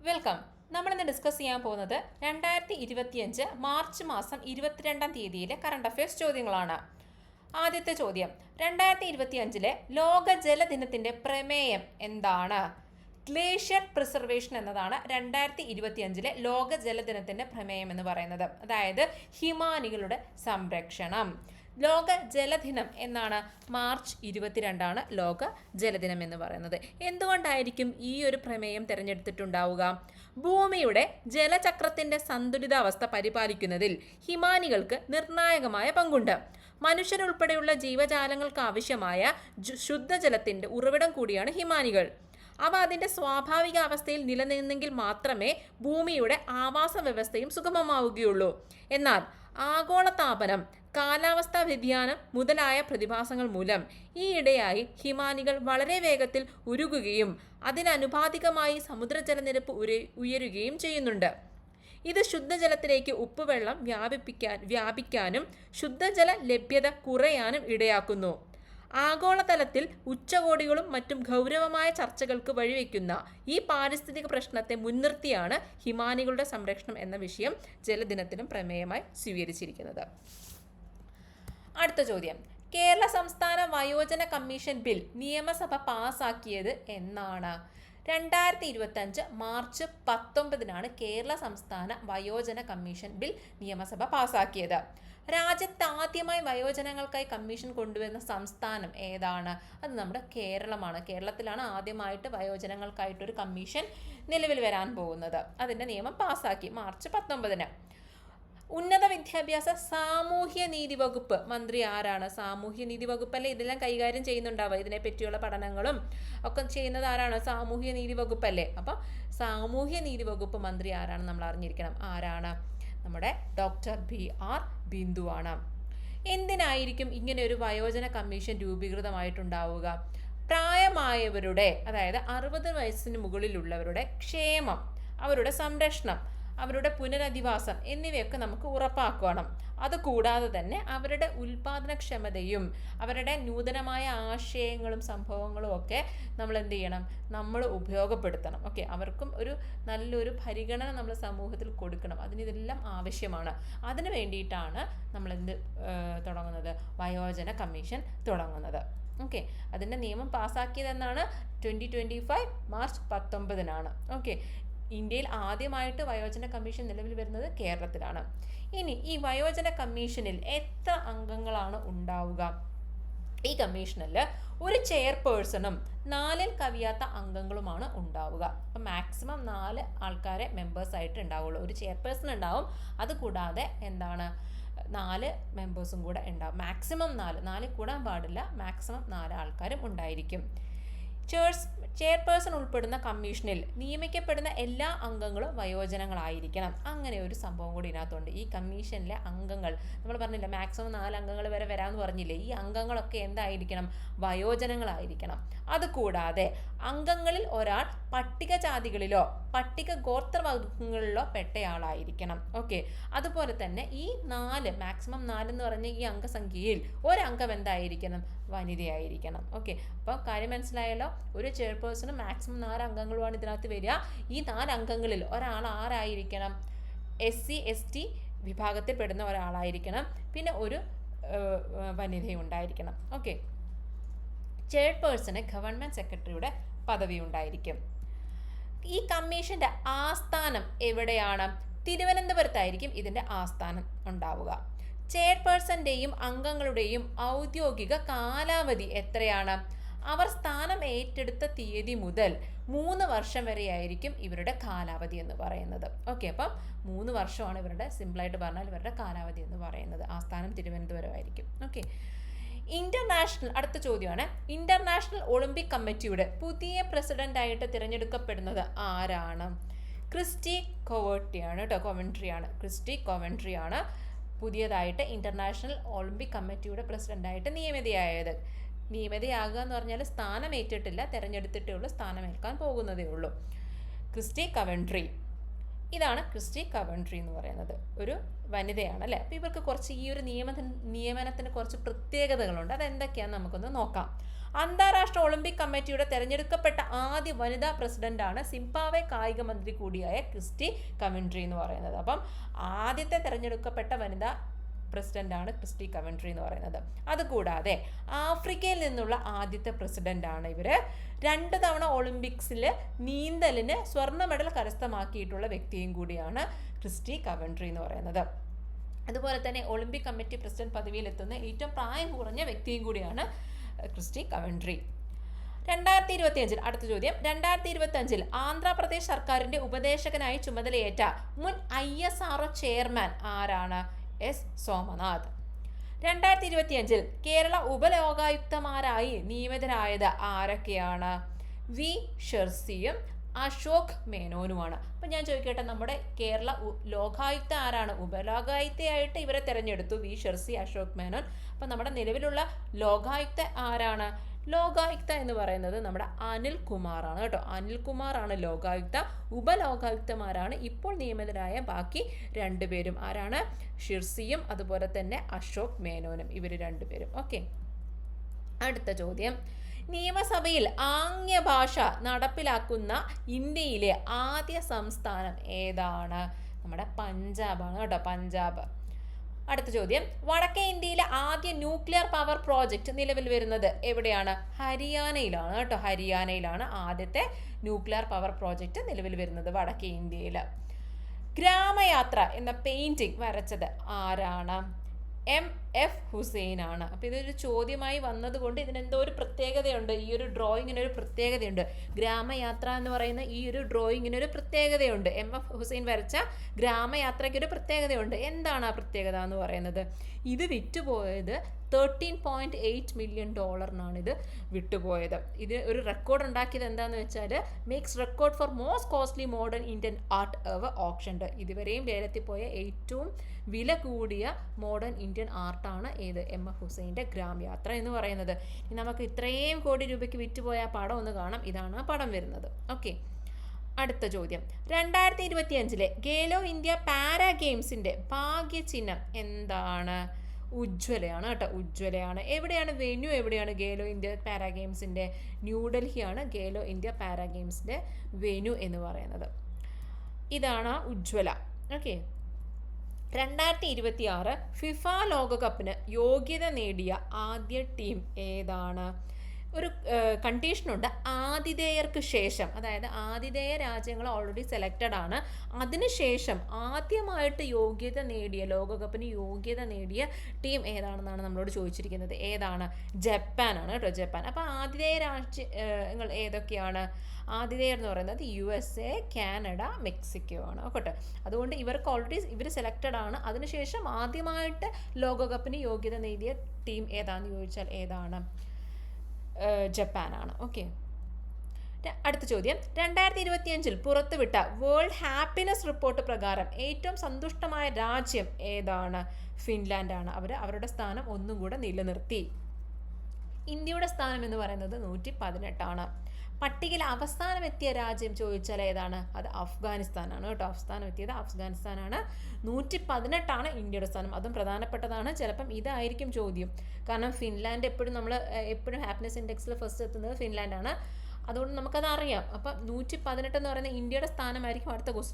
Welcome. നമ്മളിന്ന് discuss ചെയ്യാൻ പോകുന്നത് 2025 മാർച്ച് മാസം 22-ാം തീയതിയിലെ കറണ്ട് അഫയേഴ്സ് ചോദ്യങ്ങളാണ്. ആദ്യത്തെ ചോദ്യം, 2025 ലോക ജലദിനത്തിന്റെ പ്രമേയം എന്താണ്? ഗ്ലേഷ്യർ പ്രിസർവേഷൻ എന്നതാണ് 2025 ലോക ജലദിനത്തിന്റെ പ്രമേയം എന്ന് പറയുന്നത്. അതായത് ഹിമാനികളുടെ സംരക്ഷണം. ലോക ജലദിനം എന്നാണ് മാർച്ച് 22 ലോക ജലദിനം എന്ന് പറയുന്നത്. എന്തുകൊണ്ടായിരിക്കും ഈ ഒരു പ്രമേയം തിരഞ്ഞെടുത്തിട്ടുണ്ടാവുക? ഭൂമിയുടെ ജലചക്രത്തിന്റെ സന്തുലിതാവസ്ഥ പരിപാലിക്കുന്നതിൽ ഹിമാനികൾക്ക് നിർണായകമായ പങ്കുണ്ട്. മനുഷ്യരുൾപ്പെടെയുള്ള ജീവജാലങ്ങൾക്ക് ആവശ്യമായ ശുദ്ധജലത്തിന്റെ ഉറവിടം കൂടിയാണ് ഹിമാനികൾ. അവ അതിൻ്റെ സ്വാഭാവിക അവസ്ഥയിൽ നിലനിന്നെങ്കിൽ മാത്രമേ ഭൂമിയുടെ ആവാസ വ്യവസ്ഥയും സുഗമമാവുകയുള്ളൂ. എന്നാൽ ആഗോളതാപനം, കാലാവസ്ഥാ വ്യതിയാനം മുതലായ പ്രതിഭാസങ്ങൾ മൂലം ഈയിടെയായി ഹിമാനികൾ വളരെ വേഗത്തിൽ ഉരുകുകയും അതിനനുപാതികമായി സമുദ്രജലനിരപ്പ് ഉയരുകയും ചെയ്യുന്നുണ്ട്. ഇത് ശുദ്ധജലത്തിലേക്ക് ഉപ്പുവെള്ളം വ്യാപിക്കാനും ശുദ്ധജല ലഭ്യത കുറയാനും ഇടയാക്കുന്നു. ആഗോളതലത്തിൽ ഉച്ചകോടികളും മറ്റും ഗൗരവമായ ചർച്ചകൾക്ക് വഴിവെക്കുന്ന ഈ പാരിസ്ഥിതിക പ്രശ്നത്തെ മുൻനിർത്തിയാണ് ഹിമാനികളുടെ സംരക്ഷണം എന്ന വിഷയം ജലദിനത്തിനും പ്രമേയമായി സ്വീകരിച്ചിരിക്കുന്നത്. അടുത്ത ചോദ്യം, കേരള സംസ്ഥാന വയോജന കമ്മീഷൻ ബിൽ നിയമസഭ പാസാക്കിയത് എന്നാണ്? 2025 മാർച്ച് 19 കേരള സംസ്ഥാന വയോജന കമ്മീഷൻ ബിൽ നിയമസഭ പാസാക്കിയത്. രാജ്യത്ത് ആദ്യമായി വയോജനങ്ങൾക്കായി കമ്മീഷൻ കൊണ്ടുവരുന്ന സംസ്ഥാനം ഏതാണ്? അത് നമ്മുടെ കേരളമാണ്. കേരളത്തിലാണ് ആദ്യമായിട്ട് വയോജനങ്ങൾക്കായിട്ടൊരു കമ്മീഷൻ നിലവിൽ വരാൻ പോകുന്നത്. അതിൻ്റെ നിയമം പാസാക്കി മാർച്ച് 19. ഉന്നത വിദ്യാഭ്യാസ സാമൂഹ്യ നീതി വകുപ്പ് മന്ത്രി ആരാണ്? സാമൂഹ്യ നീതി വകുപ്പല്ലേ ഇതെല്ലാം കൈകാര്യം ചെയ്യുന്നുണ്ടാവുക. ഇതിനെ പറ്റിയുള്ള പഠനങ്ങളും ഒക്കെ ചെയ്യുന്നത് ആരാണ്? സാമൂഹ്യ നീതി വകുപ്പല്ലേ. അപ്പം സാമൂഹ്യ നീതി വകുപ്പ് മന്ത്രി ആരാണ് നമ്മൾ അറിഞ്ഞിരിക്കണം. ആരാണ്? നമ്മുടെ ഡോക്ടർ BR ബിന്ദു ആണ്. എന്തിനായിരിക്കും ഇങ്ങനെ ഒരു വയോജന കമ്മീഷൻ രൂപീകൃതമായിട്ടുണ്ടാവുക? പ്രായമായവരുടെ, അതായത് 60 വയസ്സിന് മുകളിലുള്ളവരുടെ ക്ഷേമം, അവരുടെ സംരക്ഷണം, അവരുടെ പുനരധിവാസം എന്നിവയൊക്കെ നമുക്ക് ഉറപ്പാക്കണം. അതുകൂടാതെ തന്നെ അവരുടെ ഉൽപാദനക്ഷമതയും അവരുടെ നൂതനമായ ആശയങ്ങളും സംഭവങ്ങളും ഒക്കെ നമ്മൾ എന്ത് ചെയ്യണം? നമ്മൾ ഉപയോഗപ്പെടുത്തണം. ഓക്കെ, അവർക്കും ഒരു നല്ലൊരു പരിഗണന നമ്മൾ സമൂഹത്തിൽ കൊടുക്കണം. അതിനിതെല്ലാം ആവശ്യമാണ്. അതിനു വേണ്ടിയിട്ടാണ് നമ്മൾ തുടങ്ങുന്നത്? വയോജന കമ്മീഷൻ തുടങ്ങുന്നത്. ഓക്കെ, അതിൻ്റെ നിയമം പാസ്സാക്കിയതെന്നാണ് 2025 മാർച്ച് 19. ഓക്കെ, ഇന്ത്യയിൽ ആദ്യമായിട്ട് വയോജന കമ്മീഷൻ നിലവിൽ വരുന്നത് കേരളത്തിലാണ്. ഇനി ഈ വയോജന കമ്മീഷനിൽ എത്ര അംഗങ്ങളാണ് ഉണ്ടാവുക? ഈ കമ്മീഷനിൽ ഒരു ചെയർപേഴ്സണും 4 കവിയാത്ത അംഗങ്ങളുമാണ് ഉണ്ടാവുക. അപ്പം മാക്സിമം 4 ആൾക്കാരെ മെമ്പേഴ്സായിട്ട് ഉണ്ടാവുള്ളൂ. ഒരു ചെയർപേഴ്സൺ ഉണ്ടാവും, അതുകൂടാതെ 4 മെമ്പേഴ്സും കൂടെ ഉണ്ടാവും. മാക്സിമം 4 കൂടാൻ പാടില്ല. മാക്സിമം 4 ആൾക്കാരും ഉണ്ടായിരിക്കും. ചെയർപേഴ്സൺ ഉൾപ്പെടുന്ന കമ്മീഷനിൽ നിയമിക്കപ്പെടുന്ന എല്ലാ അംഗങ്ങളും വയോജനങ്ങളായിരിക്കണം. അങ്ങനെ ഒരു സംഭവം കൂടി ഇതിനകത്തുണ്ട്. ഈ കമ്മീഷനിലെ അംഗങ്ങൾ, നമ്മൾ പറഞ്ഞില്ല മാക്സിമം 4 അംഗങ്ങൾ വരെ വരാമെന്ന് പറഞ്ഞില്ലേ, ഈ അംഗങ്ങളൊക്കെ എന്തായിരിക്കണം? വയോജനങ്ങളായിരിക്കണം. അതുകൂടാതെ അംഗങ്ങളിൽ ഒരാൾ പട്ടികജാതികളിലോ പട്ടിക ഗോത്രവർഗങ്ങളിലോ പെട്ടയാളായിരിക്കണം. ഓക്കെ, അതുപോലെ തന്നെ ഈ 4 മാക്സിമം 4 എന്ന് പറഞ്ഞ ഈ അംഗസംഖ്യയിൽ ഒരംഗം എന്തായിരിക്കണം? വനിതയായിരിക്കണം. ഓക്കെ, അപ്പോൾ കാര്യം മനസ്സിലായല്ലോ. ഒരു ചെയർപേഴ്സണും മാക്സിമം 4 അംഗങ്ങളുമാണ് ഇതിനകത്ത് വരിക. ഈ 4 അംഗങ്ങളിൽ ഒരാൾ ആരായിരിക്കണം? SC ST വിഭാഗത്തിൽ പെടുന്ന ഒരാളായിരിക്കണം. പിന്നെ ഒരു വനിതയും ഉണ്ടായിരിക്കണം. ഓക്കെ, ചെയർപേഴ്സണ് ഗവൺമെൻറ് സെക്രട്ടറിയുടെ പദവി ഉണ്ടായിരിക്കും. ഈ കമ്മീഷൻ്റെ ആസ്ഥാനം എവിടെയാണ്? തിരുവനന്തപുരത്തായിരിക്കും ഇതിൻ്റെ ആസ്ഥാനം ഉണ്ടാവുക. ചെയർപേഴ്സൻ്റെയും അംഗങ്ങളുടെയും ഔദ്യോഗിക കാലാവധി എത്രയാണ്? അവർ സ്ഥാനം ഏറ്റെടുത്ത തീയതി മുതൽ 3 വർഷം വരെയായിരിക്കും ഇവരുടെ കാലാവധി എന്ന് പറയുന്നത്. ഓക്കെ, അപ്പം 3 വർഷമാണ് ഇവരുടെ, സിമ്പിളായിട്ട് പറഞ്ഞാൽ ഇവരുടെ കാലാവധി എന്ന് പറയുന്നത്. ആസ്ഥാനം തിരുവനന്തപുരമായിരിക്കും. ഓക്കെ, അടുത്ത ചോദ്യമാണ്, ഇന്റർനാഷണൽ ഒളിമ്പിക് കമ്മിറ്റിയുടെ പുതിയ പ്രസിഡന്റായിട്ട് തിരഞ്ഞെടുക്കപ്പെടുന്നത് ആരാണ്? ക്രിസ്റ്റി കൊവൻട്രിയാണ് കേട്ടോ. ക്രിസ്റ്റി കൊവൻട്രിയാണ് പുതിയതായിട്ട് ഇന്റർനാഷണൽ ഒളിമ്പിക് കമ്മിറ്റിയുടെ പ്രസിഡന്റായിട്ട് നിയമിതയാകുക എന്ന് പറഞ്ഞാൽ സ്ഥാനമേറ്റിട്ടില്ല, തിരഞ്ഞെടുത്തിട്ടേ ഉള്ളൂ, സ്ഥാനമേൽക്കാൻ പോകുന്നതേ ഉള്ളൂ. ക്രിസ്റ്റി കൊവൻട്രി ഇതാണ് ക്രിസ്റ്റി കവൻട്രി എന്ന് പറയുന്നത്, ഒരു വനിതയാണ് അല്ലേ. അപ്പോൾ ഇവർക്ക് കുറച്ച് ഈ ഒരു നിയമനത്തിന് കുറച്ച് പ്രത്യേകതകളുണ്ട്. അതെന്തൊക്കെയാണെന്ന് നമുക്കൊന്ന് നോക്കാം. അന്താരാഷ്ട്ര ഒളിമ്പിക് കമ്മിറ്റിയുടെ തെരഞ്ഞെടുക്കപ്പെട്ട ആദ്യ വനിതാ പ്രസിഡന്റാണ് സിംബാബ്വെ കായിക മന്ത്രി കൂടിയായ ക്രിസ്റ്റി കവൻട്രി എന്ന് പറയുന്നത്. അപ്പം ആദ്യത്തെ തെരഞ്ഞെടുക്കപ്പെട്ട വനിതാ പ്രസിഡന്റാണ് ക്രിസ്റ്റി കവൻട്രി എന്ന് പറയുന്നത്. അതുകൂടാതെ ആഫ്രിക്കയിൽ നിന്നുള്ള ആദ്യത്തെ പ്രസിഡന്റാണ് ഇവർ. 2 തവണ ഒളിമ്പിക്സിൽ നീന്തലിന് സ്വർണ്ണ മെഡൽ കരസ്ഥമാക്കിയിട്ടുള്ള വ്യക്തിയും കൂടിയാണ് ക്രിസ്റ്റി കവൻട്രി എന്ന് പറയുന്നത്. അതുപോലെ തന്നെ ഒളിമ്പിക് കമ്മിറ്റി പ്രസിഡന്റ് പദവിയിലെത്തുന്ന ഏറ്റവും പ്രായം കുറഞ്ഞ വ്യക്തിയും കൂടിയാണ് ക്രിസ്റ്റി കവൻട്രി. 2025 അടുത്ത ചോദ്യം. 2025 ആന്ധ്രാപ്രദേശ് സർക്കാരിന്റെ ഉപദേശകനായി ചുമതലയേറ്റ മുൻ ISRO ചെയർമാൻ ആരാണ്? എസ് സോമനാഥ്. 2025 കേരള ഉപലോകായുക്തമാരായി നിയമിതരായത് ആരൊക്കെയാണ്? വി ഷെർസിയും അശോക് മേനോനുമാണ്. അപ്പം ഞാൻ ചോദിക്കട്ടെ, നമ്മുടെ കേരള ലോകായുക്ത ആരാണ്? ഉപലോകായുക്തയായിട്ട് ഇവരെ തിരഞ്ഞെടുത്തു, വി ഷെർസി, അശോക് മേനോൻ. അപ്പം നമ്മുടെ നിലവിലുള്ള ലോകായുക്ത ആരാണ്? ലോകായുക്ത എന്ന് പറയുന്നത് നമ്മുടെ അനിൽ കുമാറാണ് കേട്ടോ. അനിൽ കുമാറാണ് ലോകായുക്ത. ഉപലോകായുക്തമാരാണ് ഇപ്പോൾ നിയമിതരായ ബാക്കി 2 പേരും. ആരാണ്? ഷിർസിയും അതുപോലെ തന്നെ അശോക് മേനോനും, ഇവർ 2 പേരും. ഓക്കെ, അടുത്ത ചോദ്യം. നിയമസഭയിൽ ആംഗ്യഭാഷ നടപ്പിലാക്കുന്ന ഇന്ത്യയിലെ ആദ്യ സംസ്ഥാനം ഏതാണ്? നമ്മുടെ പഞ്ചാബാണ് കേട്ടോ, പഞ്ചാബ്. അടുത്ത ചോദ്യം. വടക്കേ ഇന്ത്യയിലെ ആദ്യ ന്യൂക്ലിയർ പവർ പ്രോജക്റ്റ് നിലവിൽ വരുന്നത് എവിടെയാണ്? ഹരിയാനയിലാണ് കേട്ടോ. ഹരിയാനയിലാണ് ആദ്യത്തെ ന്യൂക്ലിയർ പവർ പ്രോജക്റ്റ് നിലവിൽ വരുന്നത്, വടക്കേ ഇന്ത്യയിൽ. ഗ്രാമയാത്ര എന്ന പെയിന്റിംഗ് വരച്ചത് ആരാണ്? MF ഹുസൈൻ ആണ്. അപ്പോൾ ഇതൊരു ചോദ്യമായി വന്നതുകൊണ്ട് ഇതിനെന്തോ ഒരു പ്രത്യേകതയുണ്ട്. ഈ ഒരു ഡ്രോയിങ്ങിന് ഒരു പ്രത്യേകതയുണ്ട്. ഗ്രാമയാത്ര എന്ന് പറയുന്ന ഈ ഒരു ഡ്രോയിങ്ങിന് ഒരു പ്രത്യേകതയുണ്ട്. MF ഹുസൈൻ വരച്ച ഗ്രാമയാത്രയ്ക്ക് ഒരു പ്രത്യേകതയുണ്ട്. എന്താണ് ആ പ്രത്യേകത എന്ന് പറയുന്നത്? ഇത് വിറ്റുപോയത് $13.8 മില്യൺ ഇത് വിട്ടുപോയത്. ഇത് ഒരു റെക്കോർഡ് ഉണ്ടാക്കിയത് എന്താണെന്ന് വെച്ചാൽ makes record for most costly modern Indian art ever auctioned. ഇതുവരെയും ലേലത്തിൽ പോയ ഏറ്റവും വില കൂടിയ മോഡേൺ ഇന്ത്യൻ ആർട്ടാണ് ഏത്? MF ഹുസൈൻ്റെ ഗ്രാമയാത്ര എന്ന് പറയുന്നത്. നമുക്ക് ഇത്രയും കോടി രൂപയ്ക്ക് വിറ്റുപോയ ആ പടം ഒന്ന് കാണാം. ഇതാണ് ആ പടം വരുന്നത്. ഓക്കെ, അടുത്ത ചോദ്യം. 2025 ഖേലോ ഇന്ത്യ പാരാ ഗെയിംസിൻ്റെ ഭാഗ്യചിഹ്നം എന്താണ്? ഉജ്ജ്വലയാണ് കേട്ടോ, ഉജ്ജ്വലയാണ്. എവിടെയാണ് വെന്യൂ? എവിടെയാണ് ഖേലോ ഇന്ത്യ പാരാ ഗെയിംസിൻ്റെ? ന്യൂഡൽഹിയാണ് ഖേലോ ഇന്ത്യ പാരാ ഗെയിംസിൻ്റെ വെന്യൂ എന്ന് പറയുന്നത്. ഇതാണ് ഉജ്ജ്വല. ഓക്കെ, 2026 ഫിഫ ലോകകപ്പിന് യോഗ്യത നേടിയ ആദ്യ ടീം ഏതാണ്? ഒരു കണ്ടീഷനുണ്ട്. ആതിഥേയർക്ക് ശേഷം, അതായത് ആതിഥേയ രാജ്യങ്ങൾ ഓൾറെഡി സെലക്റ്റഡ് ആണ്, അതിനുശേഷം ആദ്യമായിട്ട് യോഗ്യത നേടിയ, ലോകകപ്പിന് യോഗ്യത നേടിയ ടീം ഏതാണെന്നാണ് നമ്മളോട് ചോദിച്ചിരിക്കുന്നത്. ഏതാണ്? ജപ്പാനാണ് കേട്ടോ, ജപ്പാൻ. അപ്പോൾ ആതിഥേയ രാജ്യങ്ങൾ ഏതൊക്കെയാണ്? ആതിഥേയർ എന്ന് പറയുന്നത് USA, കാനഡ, മെക്സിക്കോ ആണ്. ഓക്കെ, അതുകൊണ്ട് ഇവർക്ക് ഓൾറെഡി ഇവർ സെലക്റ്റഡ് ആണ്. അതിനുശേഷം ആദ്യമായിട്ട് ലോകകപ്പിന് യോഗ്യത നേടിയ ടീം ഏതാണെന്ന് ചോദിച്ചാൽ ഏതാണ്? ജപ്പാനാണ്. ഓക്കെ, അടുത്ത ചോദ്യം. 2025 പുറത്തുവിട്ട വേൾഡ് ഹാപ്പിനെസ് റിപ്പോർട്ട് പ്രകാരം ഏറ്റവും സന്തുഷ്ടമായ രാജ്യം ഏതാണ്? ഫിൻലാൻഡാണ്. അവരുടെ സ്ഥാനം ഒന്നും കൂടെ നിലനിർത്തി. ഇന്ത്യയുടെ സ്ഥാനം എന്ന് പറയുന്നത് 118 ആണ്. പട്ടികയിൽ അവസാനം എത്തിയ രാജ്യം ചോദിച്ചാൽ ഏതാണ്? അത് അഫ്ഗാനിസ്ഥാനാണ് കേട്ടോ. അവസാനം എത്തിയത് അഫ്ഗാനിസ്ഥാനാണ്. 118 ഇന്ത്യയുടെ സ്ഥാനം. അതും പ്രധാനപ്പെട്ടതാണ്. ചിലപ്പം ഇതായിരിക്കും ചോദ്യം. കാരണം ഫിൻലാൻഡ് എപ്പോഴും ഹാപ്പിനെസ് ഇൻഡെക്സിൽ ഫസ്റ്റ് എത്തുന്നത് ഫിൻലാൻഡാണ്. അതുകൊണ്ട് നമുക്കത് അറിയാം. അപ്പം 118 എന്ന് പറയുന്ന ഇന്ത്യയുടെ സ്ഥാനമായിരിക്കും അടുത്ത ക്വസ്റ്റ്യൻ.